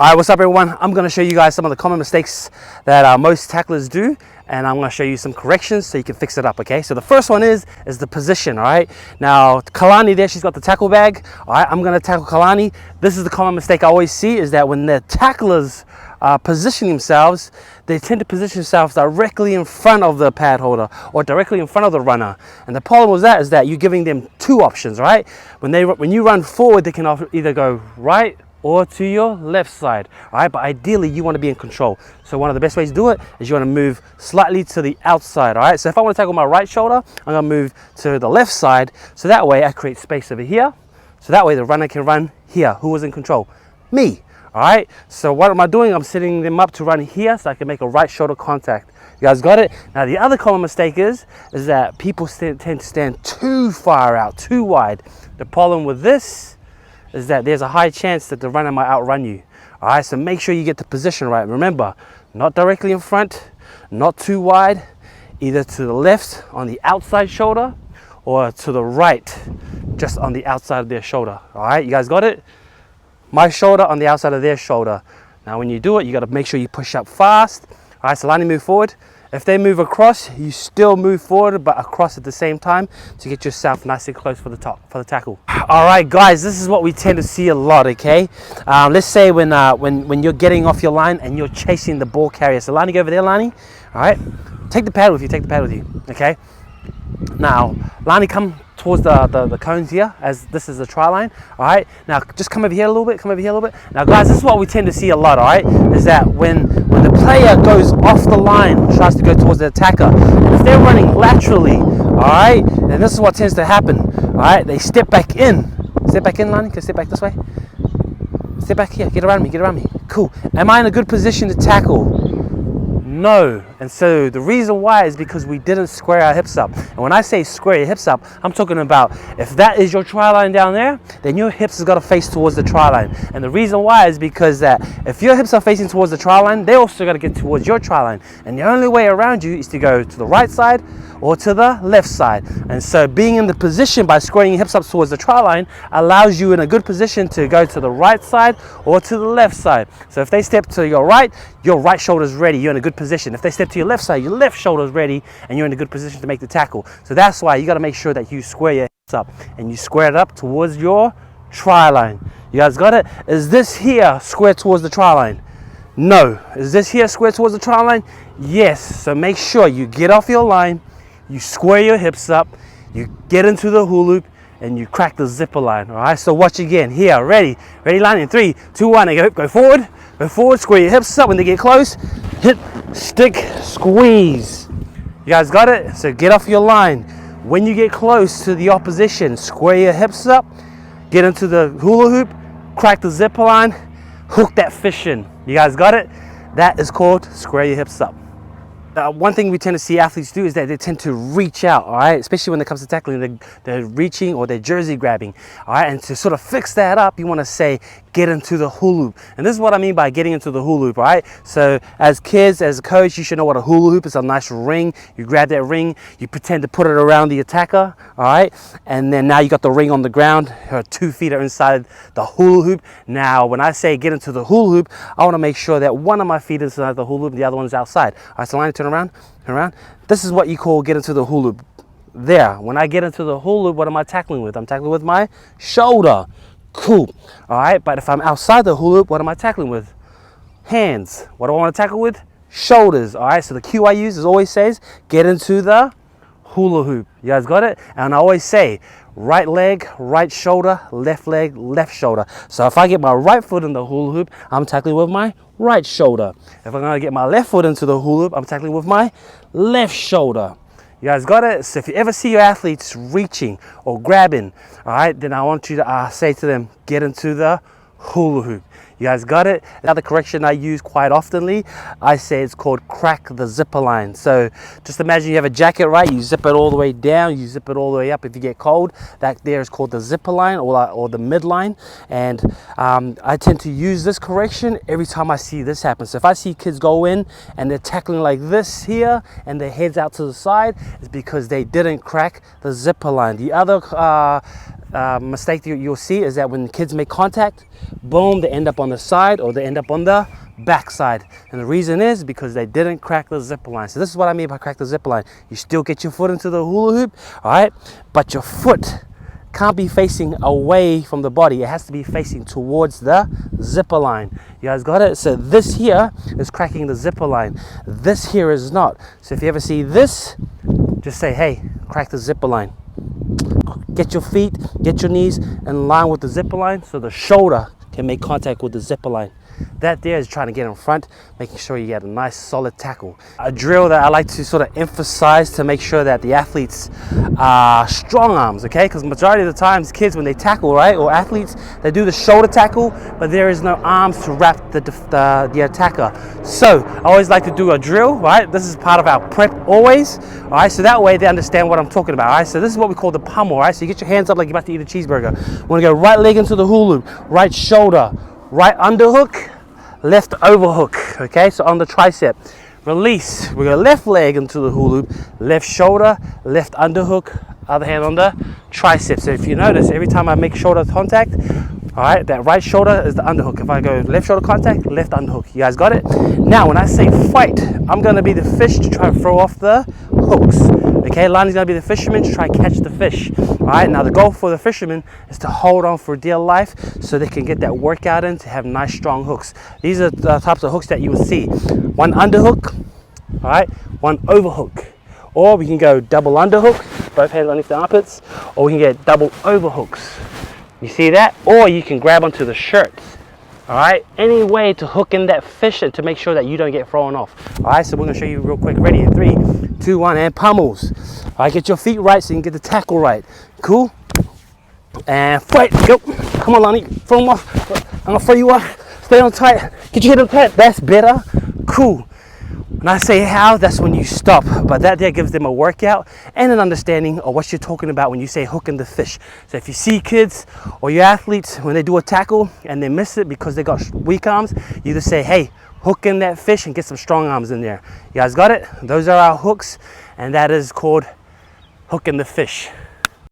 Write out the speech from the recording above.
Alright, what's up everyone? I'm going to show you guys some of the common mistakes that most tacklers do, and I'm going to show you some corrections so you can fix it up, okay? So the first one is the position, alright? Now, Kalani there, she's got the tackle bag. Alright, I'm going to tackle Kalani. This is the common mistake I always see, is that when the tacklers position themselves, they tend to position themselves directly in front of the pad holder or directly in front of the runner. And the problem with that is that you're giving them two options, right? When you run forward, they can either go right or to your left side, all right? But ideally you want to be in control. So one of the best ways to do it is you want to move slightly to the outside, all right? So if I want to tackle my right shoulder, I'm going to move to the left side, so that way I create space over here, so that way the runner can run here. Who was in control? Me. All right, so what am I doing? I'm setting them up to run here so I can make a right shoulder contact. You guys got it? Now the other common mistake is that people tend to stand too far out, too wide. The problem with this is that there's a high chance that the runner might outrun you. All right, so make sure you get the position right. Remember, not directly in front, not too wide, either to the left on the outside shoulder or to the right, just on the outside of their shoulder. All right, you guys got it? My shoulder on the outside of their shoulder. Now when you do it, you got to make sure you push up fast. All right, so Lani, move forward. If they move across, you still move forward, but across at the same time to get yourself nice and close for the tackle. All right, guys, this is what we tend to see a lot, okay? Let's say when you're getting off your line and you're chasing the ball carrier. So Lani, go over there, Lani. All right, take the pad with you, okay? Now, Lani, come towards the cones here, as this is the try line. All right, now just come over here a little bit, Now guys, this is what we tend to see a lot, all right, is that when the player goes off the line, tries to go towards the attacker, and if they're running laterally, all right, then this is what tends to happen. All right, they step back in, Lani, can step back this way, step back here, get around me, cool. Am I in a good position to tackle? No. And so the reason why is because we didn't square our hips up. And when I say square your hips up, I'm talking about if that is your try line down there, then your hips has got to face towards the try line. And the reason why is because that if your hips are facing towards the try line, they also got to get towards your try line. And the only way around you is to go to the right side or to the left side. And so being in the position by squaring your hips up towards the try line allows you in a good position to go to the right side or to the left side. So if they step to your right shoulder is ready, you're in a good position. If they step to your left side, your left shoulder is ready and you're in a good position to make the tackle. So that's why you got to make sure that you square your hips up and you square it up towards your try line. You guys got it? Is this here square towards the try line? No. Is this here square towards the try line? Yes. So make sure you get off your line, you square your hips up, you get into the hula loop, and you crack the zipper line. All right, so watch again. Here, ready, line in 3, 2, 1, go forward, square your hips up. When they get close, hit, stick, squeeze. You guys got it? So get off your line. When you get close to the opposition, square your hips up, get into the hula hoop, crack the zipper line, hook that fish in. You guys got it? That is called square your hips up. One thing we tend to see athletes do is that they tend to reach out, all right? Especially when it comes to tackling, they're reaching or they're jersey grabbing, all right? And to sort of fix that up, you want to say, get into the hula hoop. And this is what I mean by getting into the hula hoop, all right? So as kids, as a coach, you should know what a hula hoop is. A nice ring. You grab that ring, you pretend to put it around the attacker, all right? And then now you got the ring on the ground. Her 2 feet are inside the hula hoop. Now, when I say get into the hula hoop, I want to make sure that one of my feet is inside the hula hoop and the other one is outside. All right, so line, turn around. This is what you call get into the hula loop. There, when I get into the hula loop, what am I tackling with? I'm tackling with my shoulder. Cool. All right, but if I'm outside the hula loop, what am I tackling with? Hands. What do I want to tackle with? Shoulders. All right, so the cue I use is always says get into the hula hoop. You guys got it? And I always say right leg, right shoulder, left leg, left shoulder. So if I get my right foot in the hula hoop, I'm tackling with my right shoulder. If I'm going to get my left foot into the hula hoop, I'm tackling with my left shoulder. You guys got it? So if you ever see your athletes reaching or grabbing, all right, then I want you to say to them, get into the hula hoop. You guys got it? Another correction I use quite oftenly, I say it's called crack the zipper line. So just imagine you have a jacket, right? You zip it all the way down, you zip it all the way up if you get cold. That there is called the zipper line or the midline. And I tend to use this correction every time I see this happen. So if I see kids go in and they're tackling like this here and their head's out to the side, it's because they didn't crack the zipper line. The other mistake that you'll see is that when kids make contact, boom, they end up on the side or they end up on the back side. And the reason is because they didn't crack the zipper line. So this is what I mean by crack the zipper line. You still get your foot into the hula hoop, all right? But your foot can't be facing away from the body. It has to be facing towards the zipper line. You guys got it? So this here is cracking the zipper line. This here is not. So if you ever see this, just say, hey, crack the zipper line. Get your feet, get your knees in line with the zipper line so the shoulder can make contact with the zipper line. That there is trying to get in front, making sure you get a nice solid tackle. A drill that I like to sort of emphasize to make sure that the athletes are strong arms, okay? Because majority of the times kids, when they tackle, right, or athletes, they do the shoulder tackle, but there is no arms to wrap the attacker. So I always like to do a drill, right? This is part of our prep always, all right? So that way they understand what I'm talking about, all right? So this is what we call the pummel, right? So you get your hands up like you're about to eat a cheeseburger. You want to go right leg into the hula loop, right shoulder, right underhook, left overhook, okay? So on the tricep, release. We go left leg into the hula loop, left shoulder, left underhook, other hand on the tricep. So if you notice, every time I make shoulder contact, all right, that right shoulder is the underhook. If I go left shoulder contact, left underhook. You guys got it? Now, when I say fight, I'm going to be the fish to try and throw off the hooks. Okay, Lonnie's going to be the fisherman to try and catch the fish. All right, now the goal for the fisherman is to hold on for dear life so they can get that workout in to have nice strong hooks. These are the types of hooks that you will see. One underhook, all right, one overhook. Or we can go double underhook, both hands underneath the armpits, or we can get double overhooks. You see that? Or you can grab onto the shirt. All right, any way to hook in that fish and to make sure that you don't get thrown off. All right, so we're gonna show you real quick. Ready in 3, 2, 1, and pummels. All right, get your feet right so you can get the tackle right. Cool? And fight, go. Come on, Lonnie, throw them off. I'm gonna throw you off. Stay on tight. Get your head on tight. That's better. Cool. When I say how, that's when you stop. But that there gives them a workout and an understanding of what you're talking about when you say hooking the fish. So if you see kids or your athletes, when they do a tackle and they miss it because they got weak arms, you just say, hey, hook in that fish and get some strong arms in there. You guys got it? Those are our hooks, and that is called hooking the fish.